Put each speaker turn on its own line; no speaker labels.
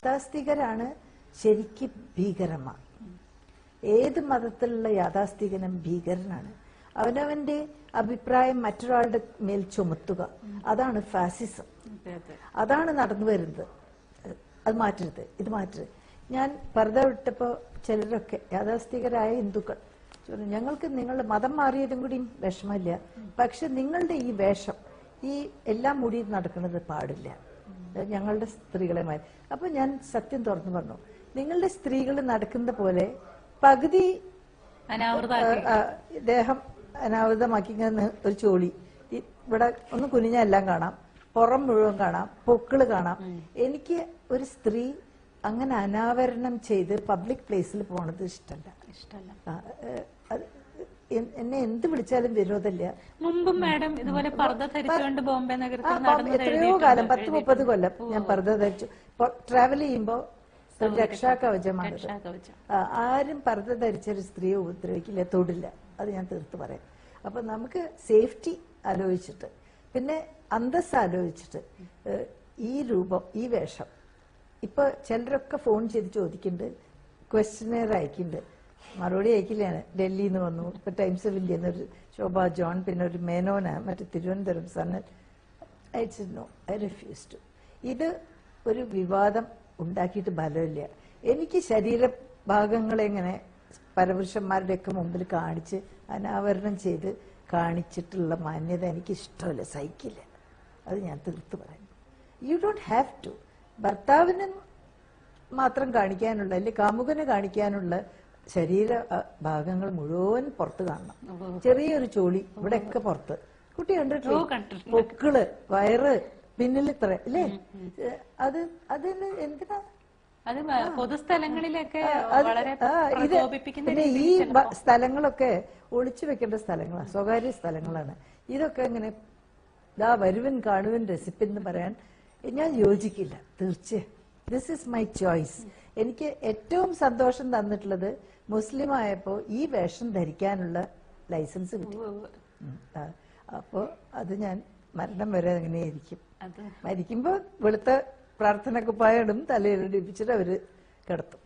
യാഥാസ്ഥികരാണ് ശരിക്കും ഭീകരന്മാർ. ഏത് മതത്തിലുള്ള യാഥാസ്ഥികനും ഭീകരനാണ്. അവനവന്റെ അഭിപ്രായം മറ്റൊരാളുടെ മേൽ ചുമത്തുക, അതാണ് ഫാസിസം. അതാണ് നടന്നു വരുന്നത്. അത് മാറ്റരുത്, ഇത് മാറ്റരുത്. ഞാൻ പർദ്ദ വിട്ടപ്പോ ചിലരൊക്കെ യാഥാസ്ഥികരായ ഹിന്ദുക്കൾ ഞങ്ങൾക്ക് നിങ്ങളുടെ മതം മാറിയതും കൂടി വിഷമമില്ല, പക്ഷെ നിങ്ങളുടെ ഈ വേഷം ഈ എല്ലാം മൂടി നടക്കുന്നത് പാടില്ല, ഞങ്ങളുടെ സ്ത്രീകളെ മാറി. അപ്പൊ ഞാൻ സത്യം തുറന്നു പറഞ്ഞു, നിങ്ങളുടെ സ്ത്രീകൾ നടക്കുന്ന പോലെ പകുതി ദേഹം അനാവൃതമാക്കി ഒരു ചോളി ഇവിടെ ഒന്ന് കുനിഞ്ഞെല്ലാം കാണാം, പുറം മുഴുവൻ കാണാം, പൊക്കിള് കാണാം. എനിക്ക് ഒരു സ്ത്രീ അങ്ങനെ അനാവരണം ചെയ്ത് പബ്ലിക് പ്ലേസിൽ പോണത് ഇഷ്ടമല്ല. എന്നെ എന്ത് വിളിച്ചാലും വിരോധമില്ല.
മുമ്പും മാഡം ഇതുപോലെ പർദ്ദ ധരിച്ചുകൊണ്ട് ബോംബെ നഗരത്തിൽ
എത്രയോ കാലം 10-30 കൊല്ലം ഞാൻ പർദ്ദ ധരിച്ചു. ട്രാവൽ ചെയ്യുമ്പോ രക്ഷാകവചമാണ്. ആരും പർദ്ദ ധരിച്ചൊരു സ്ത്രീയെ ഉപദ്രവിക്കില്ല, തൊടില്ല. അത് ഞാൻ തീർത്ത് പറയാം. അപ്പൊ നമുക്ക് സേഫ്റ്റി ആലോചിച്ചിട്ട്, പിന്നെ അന്തസ് ആലോചിച്ചിട്ട്, ഈ രൂപം, ഈ വേഷം. ഇപ്പൊ ചിലരൊക്കെ ഫോൺ ചെയ്ത് ചോദിക്കുന്നുണ്ട്, ക്വസ്റ്റ്യനെയർ അയക്കുന്നുണ്ട്, മറുപടി അയക്കില്ലാണ്. ഡൽഹിയിൽ നിന്ന് വന്നു, ഇപ്പൊ ടൈംസ് ഓഫ് ഇന്ത്യ എന്നൊരു ശോഭ ജോൺ, പിന്നെ ഒരു മേനോന, മറ്റേ തിരുവനന്തപുരം സന്നൽ. No, I refuse to. ഇത് ഒരു വിവാദം ഉണ്ടാക്കിയിട്ട് ഫലമില്ല. എനിക്ക് ശരീരഭാഗങ്ങളെ ഇങ്ങനെ പരപുരുഷന്മാരുടെ ഒക്കെ മുമ്പിൽ കാണിച്ച് അനാവരണം ചെയ്ത് കാണിച്ചിട്ടുള്ള മാന്യത എനിക്ക് ഇഷ്ടമല്ല, സഹിക്കില്ല. അത് ഞാൻ തീർത്ത് പറയാം. You don't have to. ഭർത്താവിന് മാത്രം കാണിക്കാനുള്ള, അല്ലെങ്കിൽ കാമുകന് കാണിക്കാനുള്ള ശരീര ഭാഗങ്ങൾ മുഴുവൻ പുറത്ത് കാണണം. ചെറിയൊരു ചോളി ഇവിടെയൊക്കെ പുറത്ത്. കുട്ടി കണ്ടിട്ടില്ലേ? പൊക്കിള്, വയറ്, പിന്നിൽ ഇത്ര അല്ലേ? അത് എന്തിനാ?
അത് പൊതുസ്ഥലങ്ങളിലൊക്കെ
പിന്നെ ഈ സ്ഥലങ്ങളൊക്കെ ഒളിച്ചു വെക്കേണ്ട സ്ഥലങ്ങളാണ്, സ്വകാര്യ സ്ഥലങ്ങളാണ്. ഇതൊക്കെ ഇങ്ങനെ ദാ വരുവൻ കാണുവൻ റെസിപ്പി എന്ന് പറയാൻ ഞാൻ യോജിക്കില്ല. തീർച്ചയായും ദിസ് ഈസ് മൈ ചോയ്സ്. എനിക്ക് ഏറ്റവും സന്തോഷം തന്നിട്ടുള്ളത് മുസ്ലിം ആയപ്പോ ഈ വേഷം ധരിക്കാനുള്ള ലൈസൻസ് കിട്ടി. അപ്പോ അത് ഞാൻ മരണം വരെ അങ്ങനെയായിരിക്കും. മരിക്കുമ്പോ വെളുത്ത പ്രാർത്ഥന കുപ്പായം ഇടും, തലയിലിടിപ്പിച്ചിട്ട് അവര് കിടത്തും.